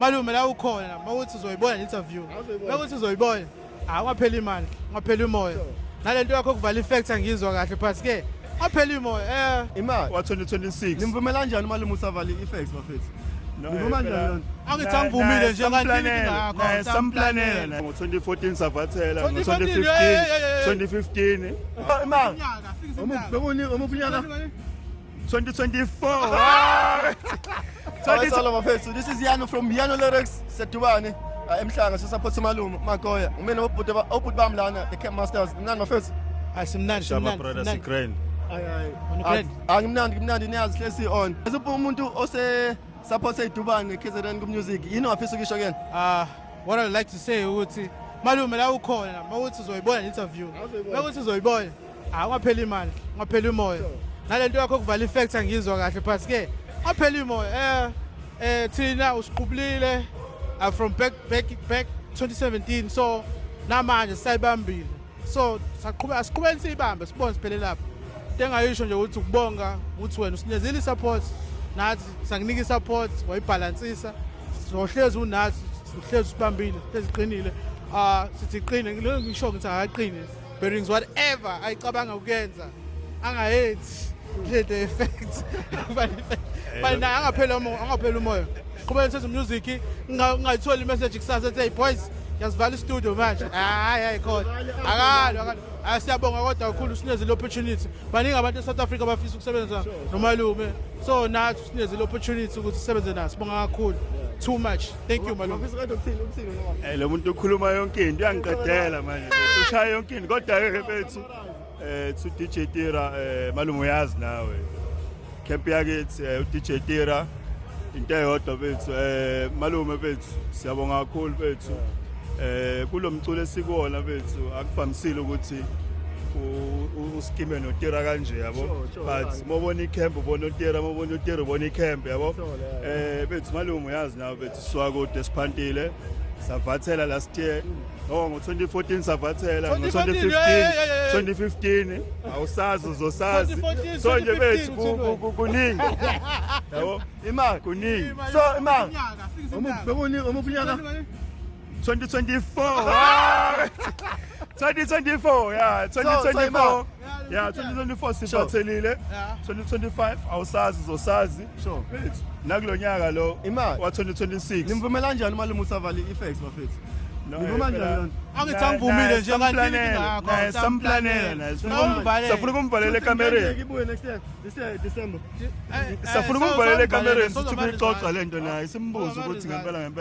Malume la ukhona mawuthi uzoyibona le-interview. Mawuthi uzoyibona. Ungapheli imali, ungapheli umoya. Nalento yakho kuvala effect angizwa kahle but ke ungapheli umoya. Imali wa-2026 nimvumela kanjani malume usavale i-effects bafethu? Nivuma kanjani? Angithi angivumile nje kanti samplanela ngo-2014 savathela 2014, ngo-2015 Imali umufunyaka 2024 Sala bafethu, this is Yano from Yano Lyrics Sedubane emhlanga support malume Magoya umene obhuti bami lana the Camp Masters nani bafethu asimnandi Shaba brothers iGrain ngimnandi niyazi hlesi on asipho umuntu ose support eDubane KZN ku music yini wafisa ukisho kena what I like to say ukuthi malume la ukhona mawuthi uzoyibona le-interview. Mawuthi uzoyibona ungapheli imali, ungapheli umoya. Nalento yakho kuvala effect angizwa kahle but ke ungapheli umoya. Thina usiqhubulile from back 2017 so namanje sayibambile so asiqhubeni siyibambe sibone siphele lapha. Into engayisho nje ukuthi ukubonga ukuthi wena usinikezile i-support nathi sanginika i-support wayibhalansisa sohlezi unathi uhlezi sibambile hlezi iqinile sithi iqine ngisho ukuthi akaqine bearings whatever ayicabanga ukuyenza angayenzi le effect bana angaphela umoya qhubeka senze music ngayithola i-message kusasa ethi hey boys yasivala i-studio manje hayi khona akalo siyabonga kodwa kakhulu usinikeze opportunity baningi abantu eSouth Africa bafisa ukusebenza nomalume so nathi usinikeze opportunity ukuthi sisebenze naso sibonga kakhulu too much thank you malume lo muntu ukhuluma yonke into uyangiqedela manje ushaya yonke into kodwa ke bethu to DJ Tira malume uyazi nawe camp yakithi uDJ Tira into eyodwa bethu malume bethu siyabonga kakhulu bethu kulomculo esikuwona bethu akuvamisile ukuthi uskime noTira kanje yabo but mobona iCamp ubona uTira mobona uTira ubona iCamp yabo bethu malume uyazi nawe bethu siwakude siphantile savathela last year ngo-2014 savathela ngo-2015 awusazi uzosazi so nje bethu kuningi yabo imali kuningi so imali umufunyaka 2024 2024 sibathelile 2025 awusazi uzosazi sure nakulo nyaka lo imali wa-2026 nimvumela kanjani malume usavale i-effects bafethu nivuma kanjani angithi angivumile nje kanti samplanela safuna ukumvalela ekamereni ngibuye next year this year December safuna ukumvalela ekamereni sithi kuyixoxa lento naye simbuze ukuthi ngempela